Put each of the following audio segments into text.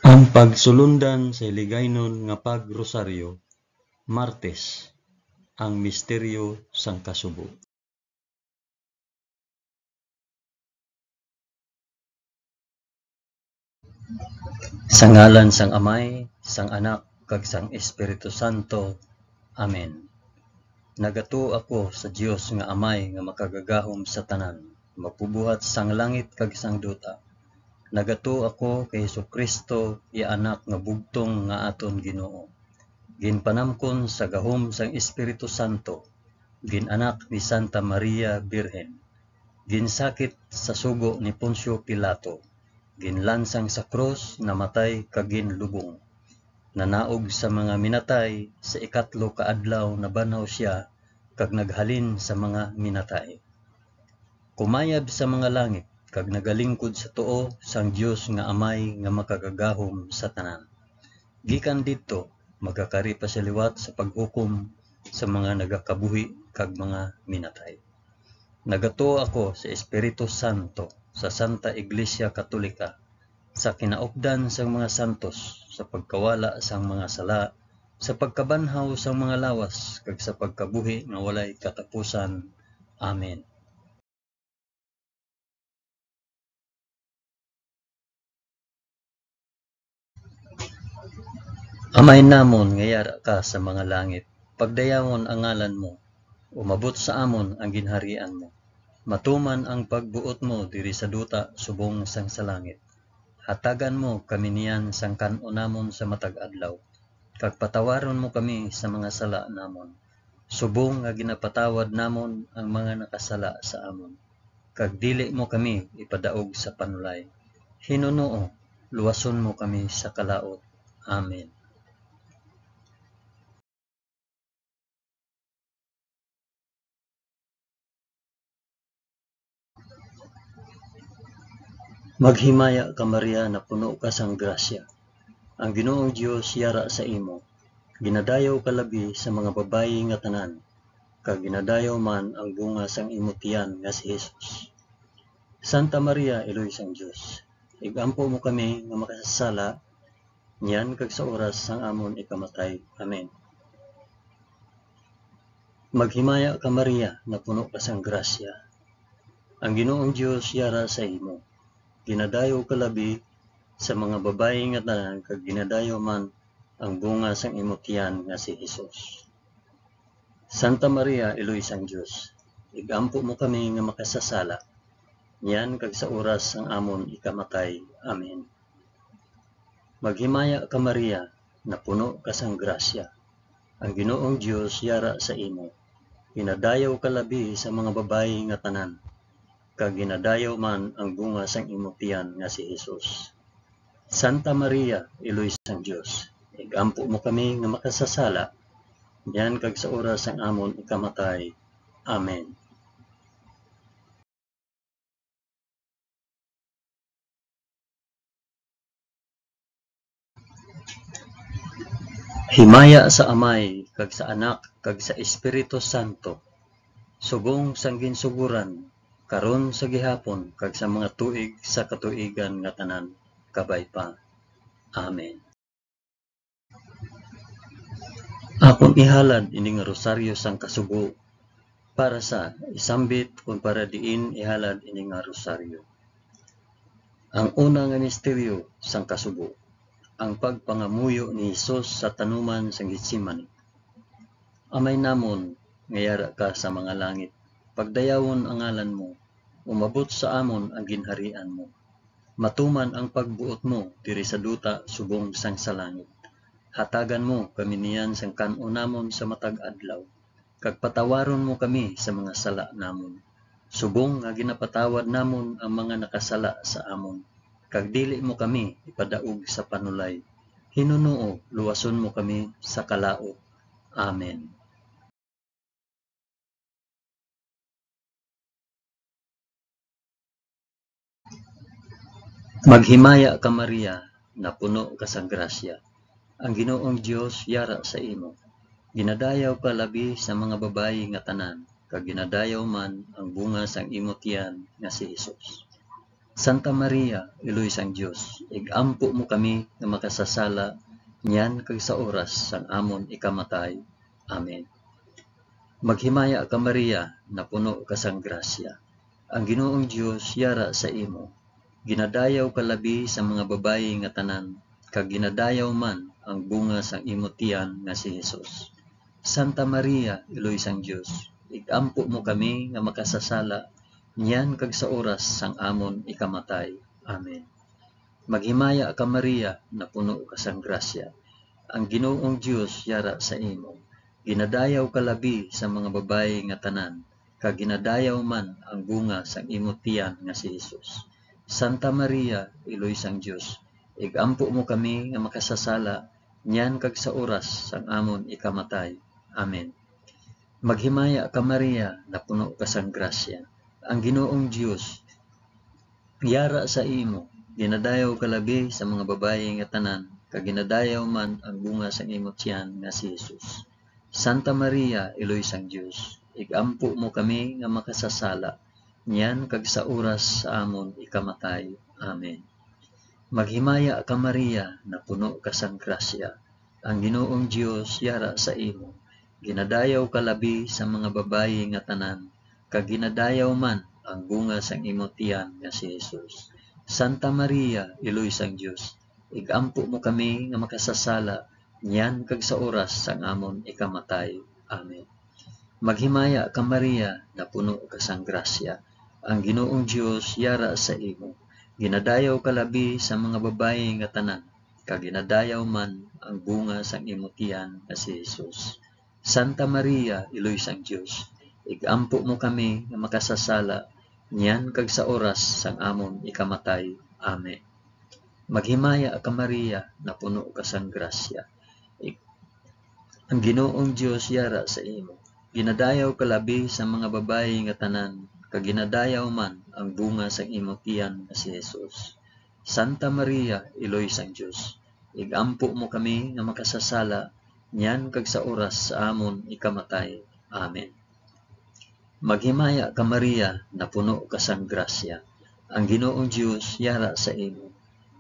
Ang pagsulundan sa hiligaynon nga pagrosaryo, Martes, ang misteryo sang kasubo. Sa ngalan sang Amay, sang Anak, kag sang Espiritu Santo. Amen. Nagato ako sa Dios nga Amay nga makagagahom sa tanan, mapubuhat sang langit kag sang duta. Nagato ako kay Hesukristo, iya anak nga bugtong nga aton Ginoo. Ginpanamkon sa gahom sang Espiritu Santo, ginanak ni Santa Maria Birhen, ginsakit sa sugo ni Poncio Pilato, ginlansang sa krus, namatay kag ginlubong. Nanaog sa mga minatay, sa ikatlo ka adlaw nabanhaw siya kag naghalin sa mga minatay. Kumayab sa mga langit kag nagalingkod sa tuo sang Dios nga Amay nga makagagahom sa tanan. Gikan didto magakari pa sa liwat sa paghukom sa mga nagakabuhi kag mga minatay. Nagato ako sa Espiritu Santo, sa Santa Iglesia Katolika, sa kinaupdan sang mga santos, sa pagkawala sang mga sala, sa pagkabanhaw sang mga lawas, kag sa pagkabuhi nga walay katapusan. Amen. Amay namon nga yara ka sa mga langit, pagdayawon ang ngalan mo, umabot sa amon ang ginharian mo. Matuman ang pagbuot mo diri sa duta subong sang sa langit. Hatagan mo kami niyan sang kan-o namon sa matag adlaw. Kag patawaron mo kami sa mga sala namon. Subong nga ginapatawad namon ang mga nakasala sa amon. Kag dili mo kami ipadaog sa panulay. Hinunoo, luwason mo kami sa kalaot. Amen. Maghimaya ka Maria na puno ka sang grasya. Ang Ginoong Dios yara sa imo. Ginadayaw ka labi sa mga babayi nga tanan, kag ginadayaw man ang bunga sang imong tiyan nga si Jesus. Santa Maria, Eloy sang Dios, igampo mo kami nga makasasala, niyan kag sa oras sang amon ikamatay. Amen. Maghimaya ka Maria na puno ka sang grasya. Ang Ginoong Dios yara sa imo. Ginadayaw ka labi sa mga babayi nga tanan, kag ginadayaw man ang bunga sang imong tiyan nga si Jesus. Santa Maria, Eloy sang Dios, igampo mo kami nga makasasala, niyan kag sa oras sang amon ikamatay. Amen. Maghimaya ka Maria na puno ka sang grasya. Ang Ginoong Dios yara sa imo. Ginadayaw ka labi sa mga babayi nga tanan, kag ginadayaw man ang bunga sang imong tiyan nga si Jesus. Santa Maria, Eloy sang Dios, igampo mo kami nga makasasala, niyan kag sa oras sang amon ikamatay. Amen. Himaya sa Amay, kag sa Anak, kag sa Espiritu Santo, subong sang ginsuguran, karon sa gihapon, kag sa mga tuig sa katuigan nga tanan, kabay pa. Amen. Akong ihalad ini nga rosaryo sang kasugo, para sa isambit kung para diin ihalad ini nga rosaryo. Ang una nga misteryo sang kasugo, ang pagpangamuyo ni Hesus sa tanuman sang Getsemani. Amay namon nga yara ka sa mga langit, pagdayawon ang ngalan mo, umabot sa amon ang ginharian mo. Matuman ang pagbuot mo diri sa duta subong sang sa langit. Hatagan mo kami niyan sang kan-o namon sa matag adlaw, kag patawaron mo kami sa mga sala namon. Subong nga ginapatawad namon ang mga nakasala sa amon, kag dili mo kami ipadaog sa panulay. Hinunoo, luwason mo kami sa kalaot. Amen. Maghimaya ka Maria na puno ka sang grasya. Ang Ginoong Dios yara sa imo. Ginadayaw ka labi sa mga babayi nga tanan, kag ginadayaw man ang bunga sang imong tiyan nga si Jesus. Santa Maria, Iloy sang Dios, igampo mo kami nga makasasala, niyan kag sa oras sang amon ikamatay. Amen. Maghimaya ka Maria, na puno ka sang grasya. Ang Ginoong Dios yara sa imo. Ginadayaw ka labi sa mga babayi nga tanan, kag ginadayaw man ang bunga sang imo tiyan nga si Hesus. Santa Maria, Iloy sang Dios, igampo mo kami nga makasasala, niyan kag sa oras sang amon ikamatay. Amen. Maghimaya ka Maria, na puno ka sang grasya. Ang Ginoong Dios yara sa imo. Ginadayaw ka labi sa mga babayi nga tanan, kag ginadayaw man ang bunga sang imo tiyan nga si Hesus. Santa Maria, Iloy sang Dios, igampo mo kami nga makasasala, niyan kag sa oras sang amon ikamatay. Amen. Maghimaya ka Maria, na puno ka sang grasya. Ang Ginoong Dios yara sa imo. Ginadayaw ka labi sa mga babayi nga tanan, kag ginadayaw man ang bunga sang imo tiyan nga si Hesus. Santa Maria, Iloy sang Dios, igampo mo kami nga makasasala, niyan kag sa oras sa amon ikamatay. Amen. Maghimaya ka Maria, na puno ka sang grasya. Ang Ginoong Dios yara sa imo. Ginadayaw ka labi sa mga babayi nga tanan, kag ginadayaw man ang bunga sang imo tiyan nga si Hesus. Santa Maria, Iloy sang Dios, igampo mo kami nga makasasala, niyan kag sa oras sang amon ikamatay. Amen. Maghimaya ka Maria, na puno ka sang grasya. Ang Ginoong Dios yara sa imo. Ginadayaw ka labi sa mga babayi nga tanan, kag ginadayaw man ang bunga sang imo tiyan nga si Hesus. Santa Maria, Iloy sang Dios, igampo mo kami nga makasasala, niyan kag sa oras sang amon ikamatay. Amen. Maghimaya ka Maria, na puno ka sang grasya. Ang Ginoong Dios yara sa imo. Ginadayaw ka labi sa mga babayi nga tanan, kag ginadayaw man ang bunga sang imo tiyan nga si Hesus. Santa Maria, Iloy sang Dios, igampo mo kami nga makasasala, niyan kag sa oras sa amon ikamatay. Amen. Maghimaya ka Maria, na puno ka sang grasya. Ang Ginoong Dios yara sa imo.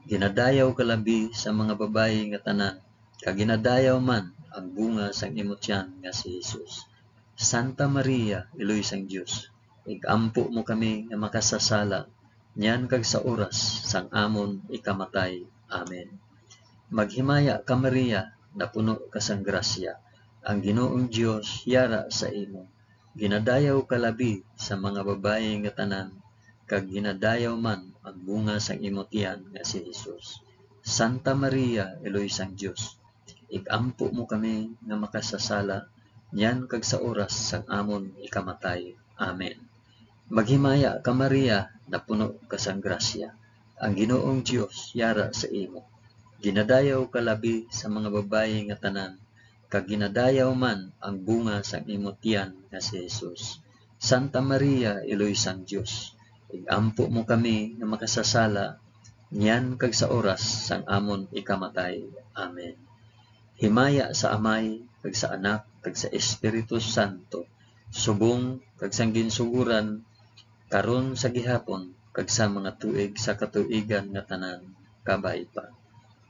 Ginadayaw ka labi sa mga babayi nga tanan, kag ginadayaw man ang bunga sang imo tiyan nga si Hesus. Santa Maria, Iloy sang Dios, igampo mo kami nga makasasala, niyan kag sa oras sang amon ikamatay. Amen. Maghimaya ka Maria, na puno ka sang grasya. Ang Ginoong Dios yara sa imo. Ginadayaw ka labi sa mga babayi nga tanan, kag ginadayaw man ang bunga sang imo tiyan nga si Hesus. Santa Maria, Iloy sang Dios, igampo mo kami nga makasasala, niyan kag sa oras sang amon ikamatay. Amen. Maghimaya ka Maria, na puno ka sang grasya. Ang Ginoong Dios yara sa imo. Ginadayaw ka labi sa mga babayi nga tanan, kag ginadayaw man ang bunga sang imo tiyan nga si Hesus. Santa Maria, Iloy sang Dios, igampo mo kami nga makasasala, niyan kag sa oras sang amon ikamatay. Amen. Himaya sa Amay, kag sa Anak, kag sa Espiritu Santo, subong kag sang ginsuguran, karon sa gihapon, kag sa mga tuig sa katuigan nga tanan, kabay pa.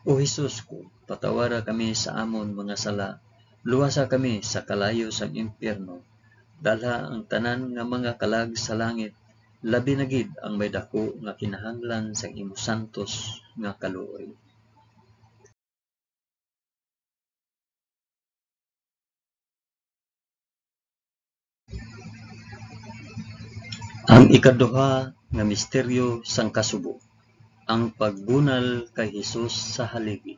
O Hesus ko, patawara kami sa amon mga sala, luwasa kami sa kalayo sang impyerno, dalha ang tanan nga mga kalag sa langit, labi na gid ang may dako nga kinahanglan sang imo santos nga kaluoy. Ang ikaduha nga misteryo sang kasubo, ang pagbunal kay Hesus sa haligi.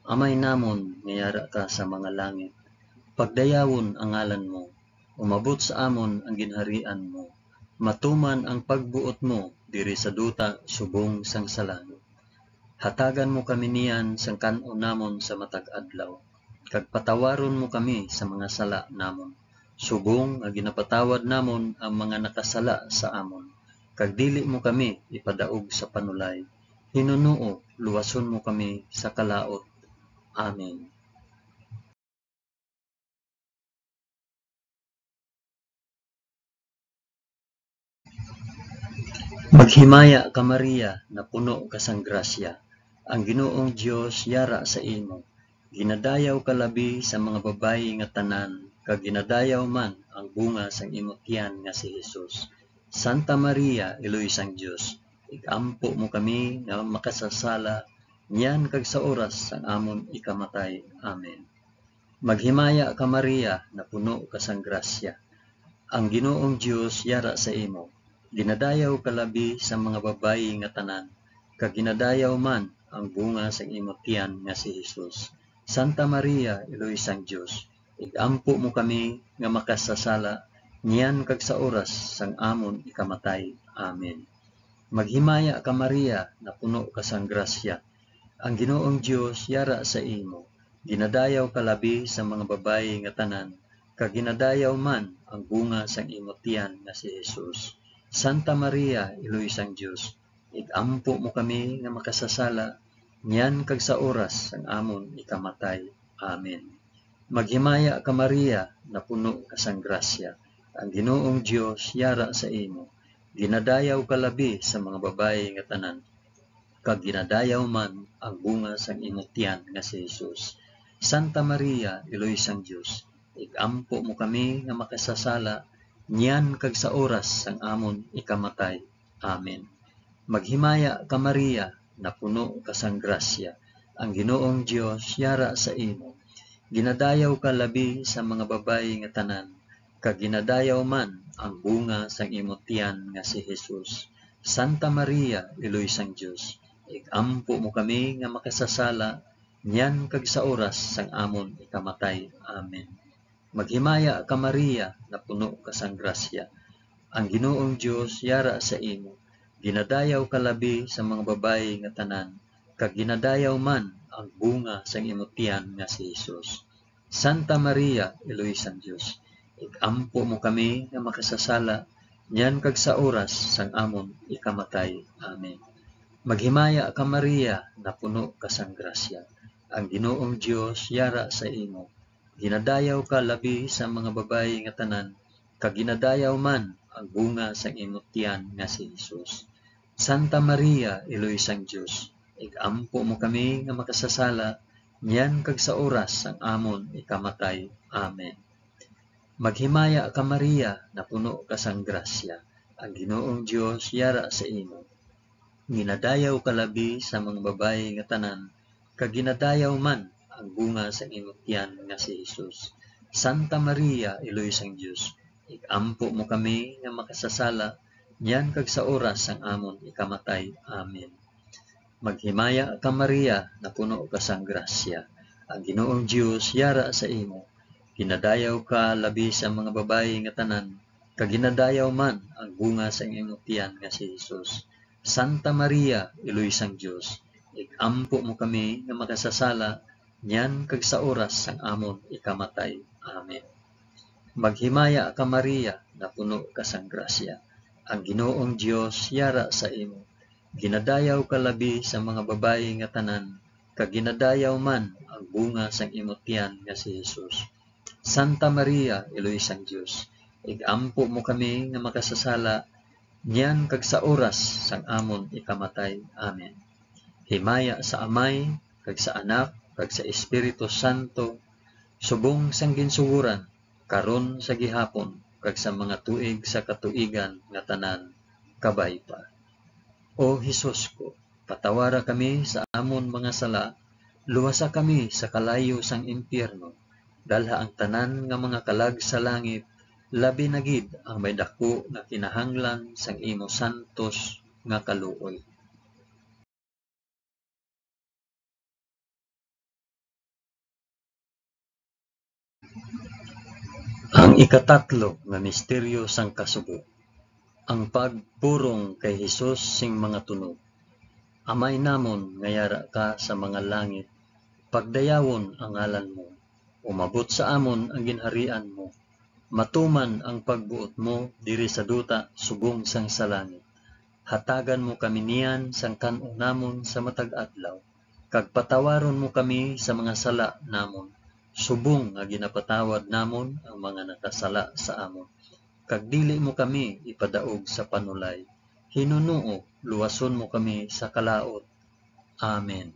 Amay namon nga yara ka sa mga langit, pagdayawon ang ngalan mo, umabot sa amon ang ginharian mo, matuman ang pagbuot mo diri sa duta subong sang sa langit. Hatagan mo kami niyan sang kan-on namon sa matag adlaw, kag patawaron mo kami sa mga sala namon, subong nga ginapatawad namon ang mga nakasala sa amon, kag dili mo kami ipadaog sa panulay. Hinunoo, luwason mo kami sa kalaot. Amen. Maghimaya ka Maria na puno ka sang grasya, ang Ginoong Dios yara sa imo. Ginadayaw ka labi sa mga babayi nga tanan, kag ginadayaw man ang bunga sang imong tiyan nga si Hesus. Santa Maria, Iloy sang Dios, igampo mo kami nga makasasala, niyan kag sa oras sang amon ikamatay. Amen. Maghimaya ka Maria na puno ka sang grasya, ang Ginoong Dios yara sa imo. Ginadayaw ka labi sa mga babayi nga tanan, kag ginadayaw man ang bunga sa imong tiyan nga si Hesus. Santa Maria, Iloy sang Dios, igampo mo kami nga makasasala, niyan kag sa oras sang amon ikamatay. Amen. Maghimaya ka Maria na puno ka sang grasya, ang Ginoong Dios yara sa imo. Ginadayaw ka labi sa mga babayi nga tanan, kag ginadayaw man ang bunga sang imong tiyan nga si Hesus. Santa Maria, Iloy sang Dios, igampo mo kami nga makasasala, niyan kag sa oras sang amon ikamatay. Amen. Maghimaya ka Maria na puno ka sang grasya, ang Ginoong Dios yara sa imo. Ginadayaw ka labi sa mga babayi nga tanan, kag ginadayaw man ang bunga sang imong tiyan nga si Hesus. Santa Maria, Iloy sang Dios, igampo mo kami nga makasasala, niyan kag sa oras sang amon ikamatay. Amen. Maghimaya ka Maria na puno ka sang grasya, ang Ginoong Dios yara sa imo. Ginadayaw ka labi sa mga babayi nga tanan, kag ginadayaw man ang bunga sang imong tiyan nga si Hesus. Santa Maria, Iloy sang Dios, igampo mo kami nga makasasala, niyan kag sa oras sang amon ikamatay. Amen. Maghimaya ka Maria na puno ka sang grasya, ang Ginoong Dios yara sa imo. Ginadayaw ka labi sa mga babayi nga tanan, kag ginadayaw man ang bunga sang imong tiyan nga si Hesus. Santa Maria, Iloy sang Dios, igampo mo kami nga makasasala, niyan kag sa oras sang amon ikamatay. Amen. Maghimaya ka Maria na puno ka sang grasya, ang Ginoong Dios yara sa imo. Ginadayaw ka labi sa mga babayi nga tanan, kag ginadayaw man ang bunga sang imong tiyan nga si Hesus. Santa Maria, Iloy sang Dios, igampo mo kami nga makasasala, niyan kag sa oras sang amon ikamatay. Amen. Maghimaya ka Maria na puno ka sang grasya, ang Ginoong Dios yara sa imo. Ginadayaw ka labi sa mga babayi nga tanan, kag ginadayaw man ang bunga sang imong tiyan nga si Hesus. Santa Maria, Iloy sang Dios, igampo mo kami nga makasasala, niyan kag sa oras sang amon ikamatay. Amen. Maghimaya ka Maria na puno ka sang grasya, ang Ginoong Dios yara sa imo. Ginadayaw ka labi sa mga babayi nga tanan, kag ginadayaw man ang bunga sang imong tiyan nga si Hesus. Santa Maria, Iloy sang Dios, igampo mo kami nga makasasala, niyan kag sa oras sang amon ikamatay. Amen. Maghimaya ka Maria na puno ka sang grasya, ang Ginoong Dios yara sa imo. Ginadayaw ka labi sa mga babayi nga tanan, kag ginadayaw man ang bunga sang imong tiyan nga si Hesus. Santa Maria, Iloy sang Dios, igampo mo kami nga makasasala, niyan kag sa oras sang amon ikamatay. Amen. Himaya sa Amay, kag sa Anak, kag sa Espiritu Santo, subong sang ginsuguran, karon sa gihapon, kag sa mga tuig sa katuigan nga tanan, kabay pa. O Hesus ko, patawara kami sa amon mga sala, luwasa kami sa kalayo sang impyerno, dalha ang tanan nga mga kalag sa langit, labi na gid ang may dako nga kinahanglan sang imo santos nga kaluoy. Ang ikatatlo nga misteryo sang kasugo, ang pagpurong kay Hesus sing mga tunog. Amay namon nga yara ka sa mga langit, pagdayawon ang ngalan mo, umabot sa amon ang ginharian mo, matuman ang pagbuot mo diri sa duta subong sang sa langit. Hatagan mo kami niyan sang kan-o namon sa matag adlaw, kag patawaron mo kami sa mga sala namon, subong nga ginapatawad namon ang mga nakasala sa amon. Kag dili mo kami ipadaog sa panulay, Hinunoo, luwason mo kami sa kalaot. Amen.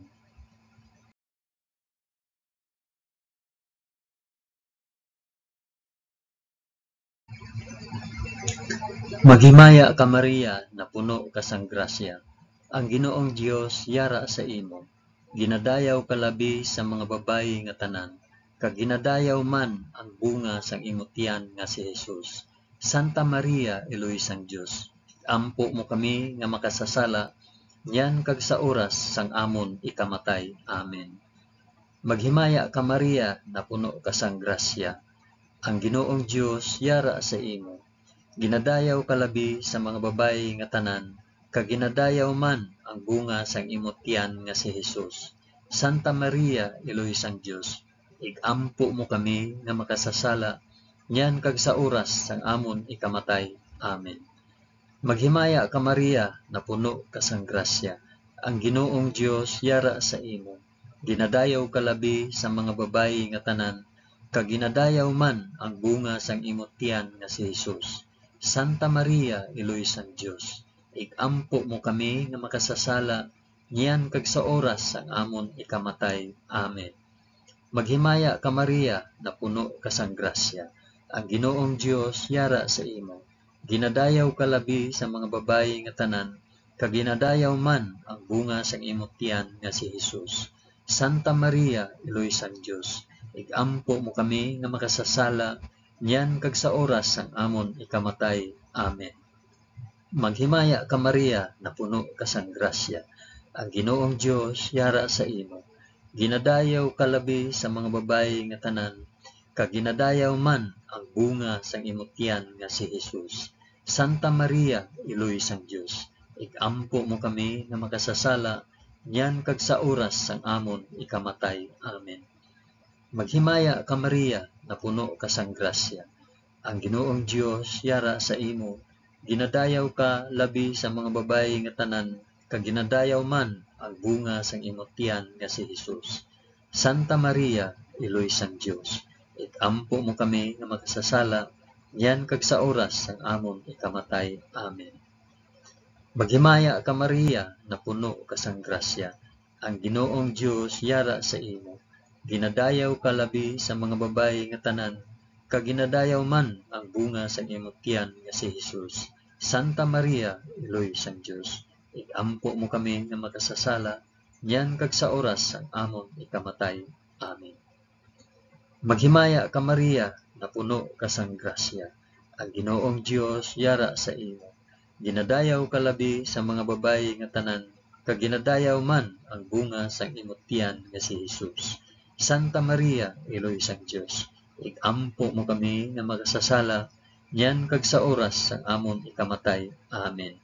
Maghimaya ka Maria, na puno ka sang grasya. Ang Ginoong Dios yara sa imo. Ginadayaw ka labi sa mga babayi nga tanan, kag ginadayaw man ang bunga sang imong tiyan nga si Jesus. Santa Maria, Eloy sang Dios, ampo mo kami nga makasasala, yan kag sa oras sang amon ikamatay. Amen. Maghimaya ka Maria, na puno ka sang grasya. Ang Ginoong Dios yara sa imo. Ginadayaw ka labi sa mga babayi nga tanan, kag ginadayaw man ang bunga sang imong tiyan nga si Jesus. Santa Maria, Eloy sang Dios, igampo mo kami nga makasasala, nyan kag sa oras sang amon ikamatay. Amen. Maghimaya ka Maria, na puno ka sang grasya. Ang Ginoong Dios yara sa imo. Ginadayaw ka labi sa mga babayi nga tanan, kag ginadayaw man ang bunga sang imong tiyan nga si Jesus. Santa Maria, Eloy sang Dios, igampo mo kami nga makasasala, niyan kag sa oras sang amon ikamatay. Amen. Maghimaya ka Maria, na puno ka sang grasya. Ang Ginoong Dios yara sa imo. Ginadayaw ka labi sa mga babayi nga tanan, kag ginadayaw man ang bunga sang imong tiyan nga si Jesus. Santa Maria, Eloy sang Dios, igampo mo kami nga makasasala, niyan kag sa oras sang amon ikamatay. Amen. Maghimaya ka Maria, na puno ka sang grasya. Ang Ginoong Dios yara sa imo. Ginadayaw ka labi sa mga babayi nga tanan, kag ginadayaw man ang bunga sang imong tiyan nga si Jesus. Santa Maria, Eloy sang Dios, igampo mo kami nga makasasala, niyan kag sa oras sang amon ikamatay. Amen. Maghimaya ka Maria, na puno ka sang grasya. Ang Ginoong Dios yara sa imo. Ginadayaw ka labi sa mga babayi nga tanan, kag ginadayaw man ang bunga sang imong tiyan nga si Jesus. Santa Maria, Eloy sang Dios, igampo mo kami nga makasasala, yan kag sa oras sang amon ikamatay. Amen. Maghimaya ka Maria, na puno ka sang grasya. Ang Ginoong Dios yara sa imo. Ginadayaw ka labi sa mga babayi nga tanan, kag ginadayaw man ang bunga sang imong tiyan nga si Jesus. Santa Maria, Eloy sang Dios, igampo mo kami nga makasasala, yan kag sa oras sang amon ikamatay. Amen. Maghimaya ka Maria, na puno ka sang grasya. Ang Ginoong Dios yara sa imo. Ginadayaw ka labi sa mga babayi nga tanan, kag ginadayaw man ang bunga sang imong tiyan nga si Jesus. Santa Maria, Eloy sang Dios, igampo mo kami nga makasasala, yan kag sa oras sang amon ikamatay. Amen.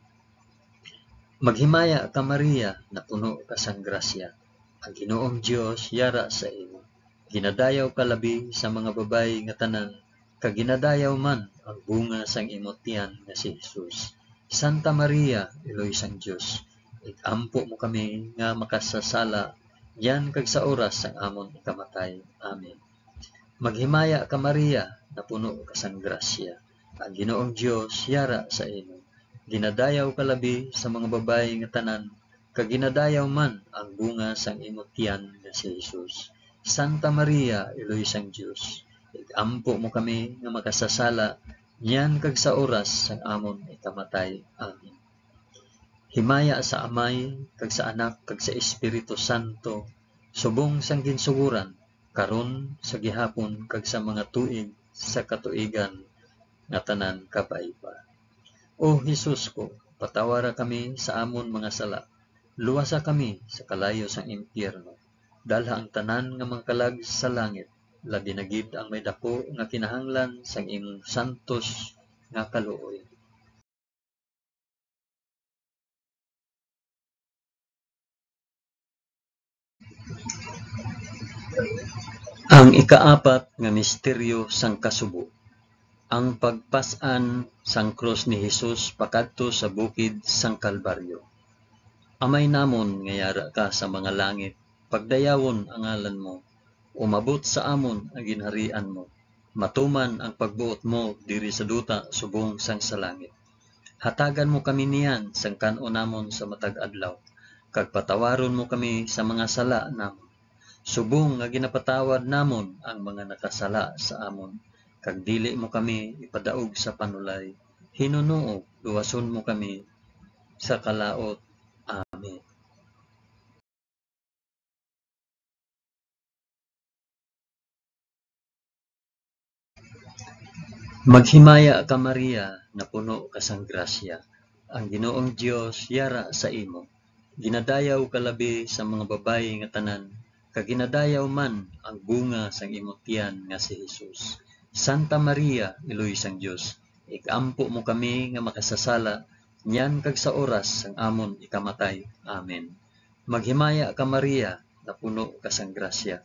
Maghimaya ka Maria, na puno ka sang grasya. Ang Ginoong Dios yara sa imo. Ginadayaw ka labi sa mga babayi nga tanan, kag ginadayaw man ang bunga sang imong tiyan nga si Jesus. Santa Maria, Eloy sang Dios, igampo mo kami nga makasasala, yan kag sa oras sang amon ikamatay. Amen. Maghimaya ka Maria, na puno ka sang grasya. Ang Ginoong Dios yara sa imo. Ginadayaw ka labi sa mga babayi nga tanan, kag ginadayaw man ang bunga sang imong tiyan nga si Jesus. Santa Maria, Eloy sang Dios, igampo mo kami nga makasasala, niyan kag sa oras sang amon ikamatay. Amen. Himaya sa Amay, kag sa Anak, kag sa Espiritu Santo, subong sang ginsuguran, karon sa gihapon, kag sa mga tuig sa katuigan nga tanan kabayba. O Jesus ko, patawara kami sa amon mga sala, luwasa kami sa kalayo sang impyerno, dalha ang tanan nga mga kalag sa langit, labi na gid ang may dako nga kinahanglan sang imong santos nga kaluoy. Ang ikaapat nga misteryo sang kasubo, ang pagpas-an sang krus ni Jesus pakadto sa bukid sang Kalbaryo. Amay namon nga yara ka sa mga langit, pagdayawon ang ngalan mo, umabot sa amon ang ginharian mo, matuman ang pagbuot mo diri sa duta subong sang sa langit. Hatagan mo kami niyan sang kan-o namon sa matag adlaw, kag patawaron mo kami sa mga sala namon. Subong nga ginapatawad namon ang mga nakasala sa amon, kag dili mo kami ipadaog sa panulay. Hinunuo, luwason mo kami sa kalaot. Amen. Maghimaya ka Maria, na puno ka sang grasya. Ang Ginoong Dios yara sa imo. Ginadayaw ka labi sa mga babayi nga tanan, kag ginadayaw man ang bunga sang imong tiyan nga si Jesus. Santa Maria, iloy sang Dios, ikampo mo kami nga makasasala, niyan kag sa oras sang amon ikamatay. Amen. Maghimaya ka Maria, na puno ka sang grasya.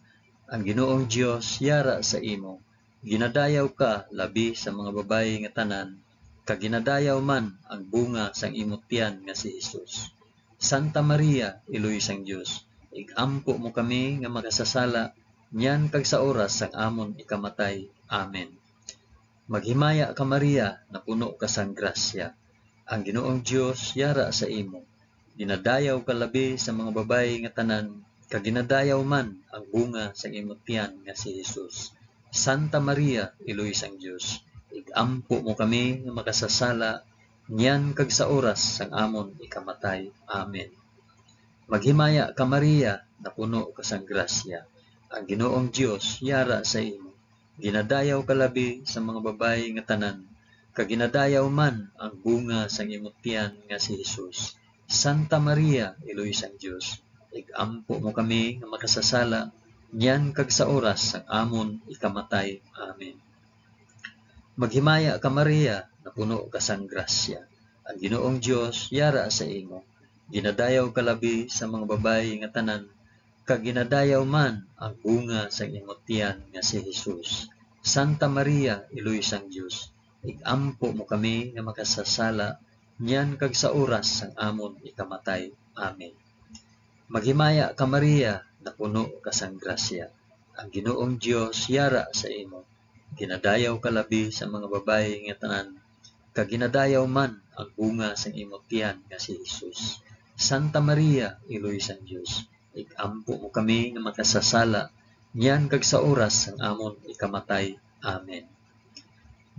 Ang Ginoong Dios yara sa imo. Ginadayaw ka labi sa mga babayi nga tanan, kag ginadayaw man ang bunga sang imong tiyan nga si Jesus. Santa Maria, iloy sang Dios, igampo mo kami nga makasasala, niyan kag sa oras sang amon ikamatay. Amen. Maghimaya ka Maria, na puno ka sang grasya. Ang Ginoong Dios yara sa imo. Ginadayaw ka labi sa mga babayi nga tanan, kag ginadayaw man ang bunga sang imong tiyan nga si Jesus. Santa Maria, iloy sang Dios, igampo mo kami nga makasasala, niyan kag sa oras sang amon ikamatay. Amen. Maghimaya ka Maria, na puno ka sang grasya. Ang Ginoong Dios yara sa imo. Ginadayaw ka labi sa mga babayi nga tanan, kag ginadayaw man ang bunga sang imong tiyan nga si Jesus. Santa Maria, iloy sang Dios, igampo mo kami nga makasasala, niyan kag sa oras sang amon ikamatay. Amen. Maghimaya ka Maria, na puno ka sang grasya. Ang Ginoong Dios yara sa imo. Ginadayaw ka labi sa mga babayi nga tanan, kag ginadayaw man ang bunga sang imong tiyan nga si Jesus. Santa Maria, iloy sang Dios, igampo mo kami nga makasasala, niyan kag sa oras sang amon ikamatay. Amen. Maghimaya ka Maria, na puno ka sang grasya. Ang Ginoong Dios yara sa imo. Ginadayaw ka labi sa mga babayi nga tanan, kag ginadayaw man ang bunga sang imong tiyan nga si Jesus. Santa Maria, iloy sang Dios, igampo mo kami nga makasasala, niyan kag sa oras sang amon ikamatay. Amen.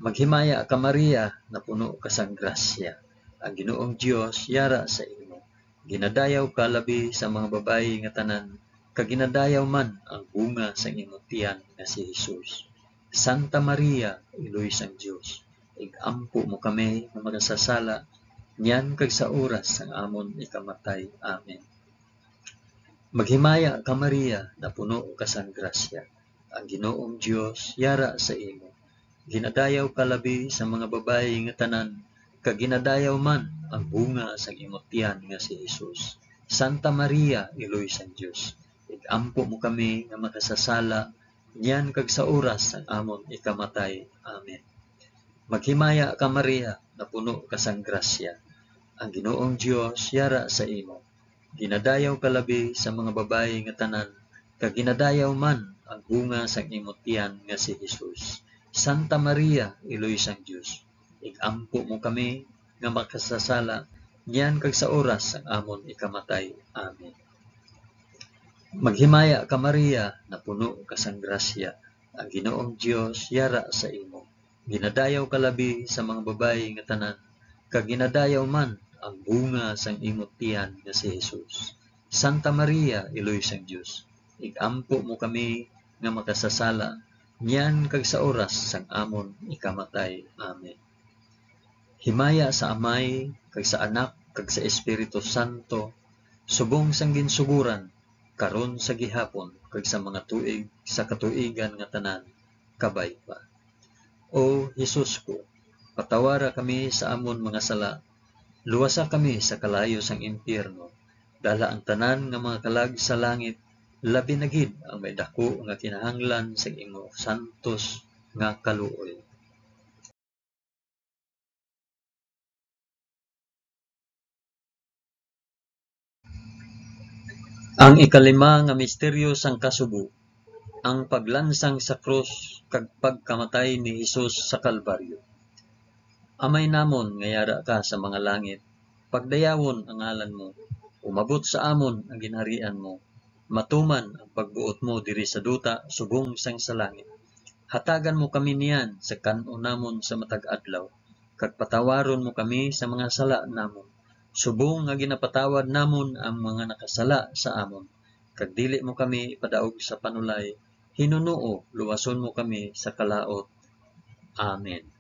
Maghimaya ka Maria, na puno ka sang grasya. Ang Ginoong Dios yara sa imo. Ginadayaw ka labi sa mga babayi nga tanan, kag ginadayaw man ang bunga sang imong tiyan nga si Jesus. Santa Maria, iloy sang Dios, igampo mo kami nga makasasala, niyan kag sa oras sang amon ikamatay. Amen. Maghimaya ka Maria, na puno ka sang grasya. Ang Ginoong Dios yara sa imo. Ginadayaw ka labi sa mga babayi nga tanan, kag ginadayaw man ang bunga sang imong tiyan nga si Jesus. Santa Maria, iloy sang Dios, igampo mo kami nga makasasala, niyan kag sa oras sang amon ikamatay. Amen. Maghimaya ka Maria, na puno ka sang grasya. Ang Ginoong Dios yara sa imo. Ginadayaw ka labi sa mga babayi nga tanan, kag ginadayaw man ang bunga sang imong tiyan nga si Jesus. Santa Maria, iloy sang Dios, igampo mo kami nga makasasala, niyan kag sa oras sang amon ikamatay. Amen. Maghimaya ka Maria, na puno ka sang grasya. Ang Ginoong Dios yara sa imo. Ginadayaw ka labi sa mga babayi nga tanan, kag ginadayaw man ang bunga sang imong tiyan nga si Jesus. Santa Maria, iloy sang Dios, igampo mo kami nga makasasala, niyan kag sa oras sang amon ikamatay. Amen. Himaya sa Amay, kag sa Anak, kag sa Espiritu Santo, subong sang ginsuguran, karon sa gihapon, kag sa mga tuig sa katuigan nga tanan, kabay pa. O Jesus ko, patawara kami sa amon mga sala, luwasa kami sa kalayo sang impyerno, dala ang tanan nga mga kalag sa langit, labi na gid ang may dako nga kinahanglan sa imo santos nga kaluoy. Ang ikalima nga misteryo sang kasubo, ang paglansang sa krus kag pagkamatay ni Jesus sa Kalbaryo. Amay namon nga yara ka sa mga langit, pagdayawon ang ngalan mo, umabot sa amon ang ginharian mo, matuman ang pagbuot mo diri sa duta subong sang sa langit. Hatagan mo kami niyan sa kan-o namon sa matag adlaw, kag patawaron mo kami sa mga sala namon, subong nga ginapatawad namon ang mga nakasala sa amon, kag dili mo kami ipadaog sa panulay, hinunoo luwason mo kami sa kalaot. Amen.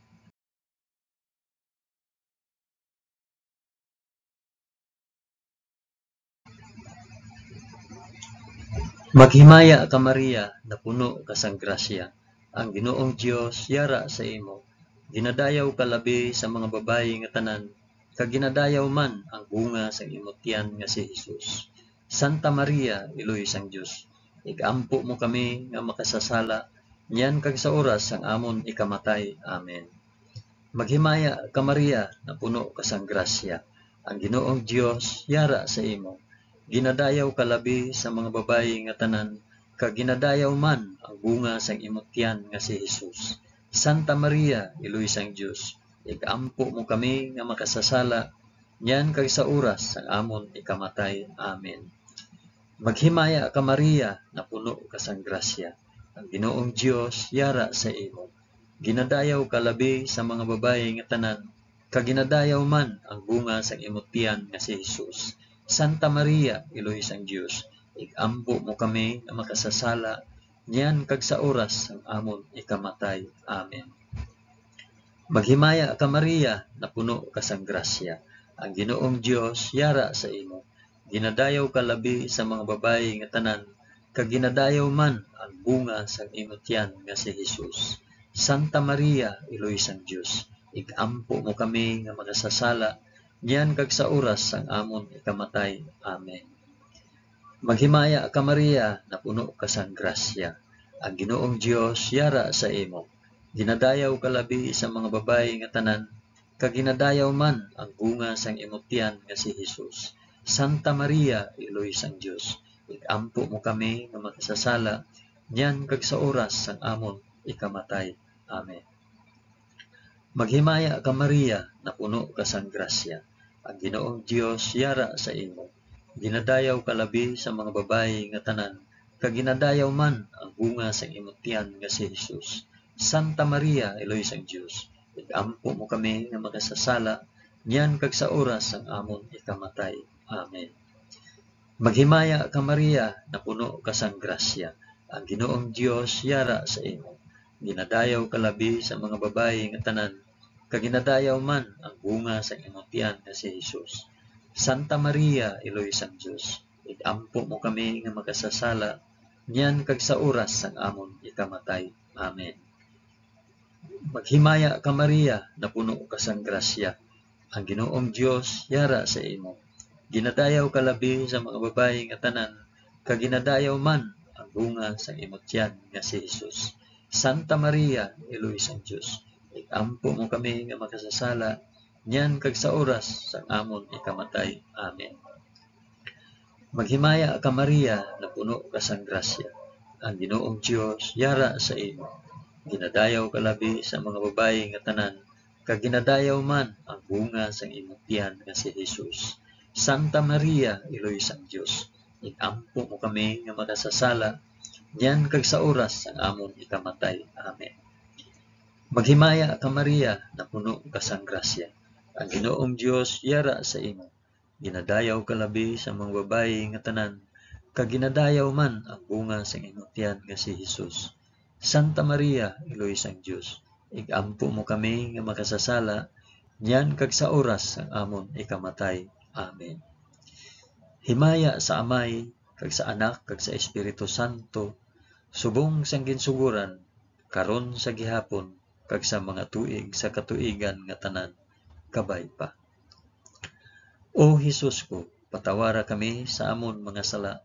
Maghimaya ka Maria, na puno ka sang grasya. Ang Ginoong Dios yara sa imo. Ginadayaw ka labi sa mga babayi nga tanan, kag ginadayaw man ang bunga sang imong tiyan nga si Hesus. Santa Maria, Iloy sang Dios, igampo mo kami nga makasasala, niyan kag sa oras sang amon ikamatay. Amen. Maghimaya ka Maria, na puno ka sang grasya. Ang Ginoong Dios yara sa imo. Ginadayaw ka labi sa mga babayi nga tanan, kag ginadayaw man ang bunga sang imong tiyan nga si Hesus. Santa Maria, Iloy sang Dios, igampo mo kami nga makasasala, niyan kag sa oras sang amon ikamatay. Amen. Maghimaya ka Maria, na puno ka sang grasya. Ang Ginoong Dios yara sa imo. Ginadayaw ka labi sa mga babayi nga tanan, kag ginadayaw man ang bunga sang imong tiyan nga si Hesus. Santa Maria, Iloy sang Dios, igampo mo kami nga makasasala, niyan kag sa oras sang amon ikamatay. Amen. Maghimaya ka Maria, na puno ka sang grasya. Ang Ginoong Dios yara sa imo. Ginadayaw ka labi sa mga babayi nga tanan, kag ginadayaw man ang bunga sang imong tiyan nga si Hesus. Santa Maria, Iloy sang Dios, igampo mo kami nga makasasala, niyan kag sa oras sang amon ikamatay. Amen. Maghimaya ka Maria, na puno ka sang grasya. Ang Ginoong Dios yara sa imo. Ginadayaw ka labi sa mga babayi nga tanan, kag ginadayaw man ang bunga sang imong tiyan nga si Hesus. Santa Maria, Iloy sang Dios, igampo mo kami nga makasasala, niyan kag sa oras sang amon ikamatay. Amen. Maghimaya ka Maria, na puno ka sang grasya. Ang Ginoong Dios yara sa imo. Ginadayaw ka labi sa mga babayi nga tanan, kag ginadayaw man ang bunga sang imong tiyan nga si Hesus. Santa Maria, Iloy sang Dios, igampo mo kami nga makasasala, niyan kag sa oras sang amon ikamatay. Amen. Maghimaya ka Maria, na puno ka sang grasya. Ang Ginoong Dios yara sa imo. Ginadayaw ka labi sa mga babayi nga tanan, kag ginadayaw man ang bunga sang imong tiyan nga si Hesus. Santa Maria, Iloy sang Dios, igampo mo kami nga makasasala, niyan kag sa oras sang amon ikamatay. Amen. Maghimaya ka Maria, na puno ka sang grasya. Ang Ginoong Dios yara sa imo. Ginadayaw ka labi sa mga babayi nga tanan, kag ginadayaw man ang bunga sang imong tiyan nga si Hesus. Santa Maria, Iloy sang Dios, igampo mo kami nga makasasala, niyan kag sa oras sang amon ikamatay. Amen. Maghimaya ka Maria, na puno ka sang grasya. Ang Ginoong Dios yara sa imo. Ginadayaw ka labi sa mga babayi nga tanan, kag ginadayaw man ang bunga sang imong tiyan nga si Hesus. Santa Maria, Iloy sang Dios, igampo mo kami nga makasasala, niyan kag sa oras sang amon ikamatay. Amen. Maghimaya ka Maria, na puno ka sang grasya. Ang Ginoong Dios yara sa imo. Ginadayaw ka labi sa mga babayi nga tanan, kag ginadayaw man ang bunga sang imong tiyan nga si Hesus. Santa Maria, Iloy sang Dios, igampo mo kami nga makasasala, niyan kag sa oras sang amon ikamatay. Amen. Himaya sa Amay, kag sa Anak, kag sa Espiritu Santo, subong sang ginsuguran, karon sa gihapon, kag sa mga tuig sa katuigan nga tanan, kabay pa. O Hesus ko, patawara kami sa amon mga sala,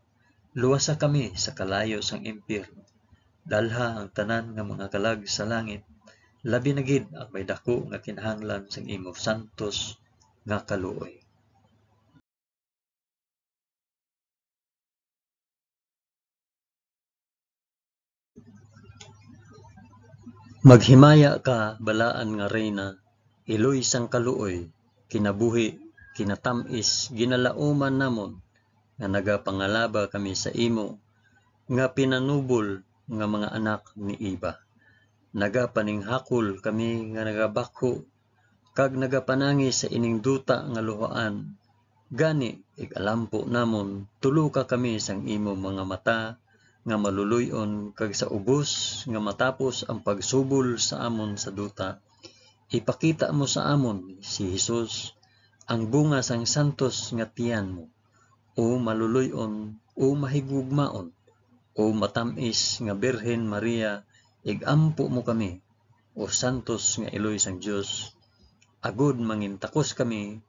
luwasa kami sa kalayo sang impyerno, dalha ang tanan nga mga kalag sa langit, labi na gid ang may dako nga kinahanglan sang imo santos nga kaluoy. Maghimaya ka balaan nga reyna, iloy sang kaluoy, kinabuhi, kinatamis, ginalauman namon, nga nagapangalaba kami sa imo, nga pinanubol nga mga anak ni Iba. Nagapaninghakol kami nga nagabakho, kag nagapanangi sa ining duta nga luhaan. Gani, igalampo namon, tulo ka kami sang imo mga mata, nga maluluyon, kag sa ubos, nga matapos ang pagsubol sa amon sa duta. Ipakita mo sa amon, si Jesus, ang bunga sang santos nga tiyan mo, o maluluyon, o mahigugmaon, o matamis nga Birhen Maria, igampo mo kami, o santos nga iloy sang Dios, agud mangintakos kami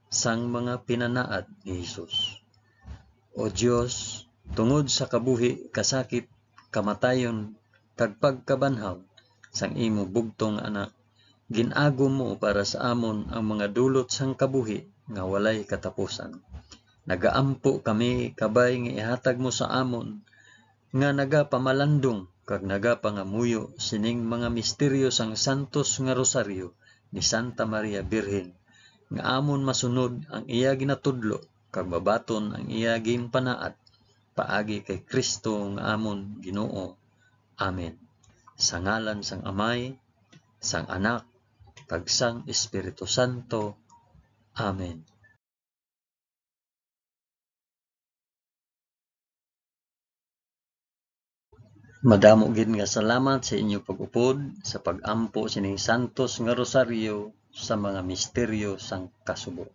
sang mga pinanaad ni Jesus. O Dios, tungod sa kabuhi, kasakit, kamatayon, kag pagkabanhaw sang imo bugtong anak, ginago mo para sa amon ang mga dulot sang kabuhi nga walay katapusan. Nagaampo kami kabay nga ihatag mo sa amon, nga nagapamalandong kag nagapangamuyo sining mga misteryo sang santos nga rosaryo ni Santa Maria Birhen, nga amon masunod ang iya ginatudlo kag babaton ang iya ginpanaad paagi kay Kristo nga amon Ginoo. Amen. Sa ngalan sang Amay, sang Anak, kag sang Espiritu Santo. Amen. Madamo gid nga salamat sa inyo pag-upod sa pag-ampo sining santos nga rosaryo sa mga misteryo sang kasubo.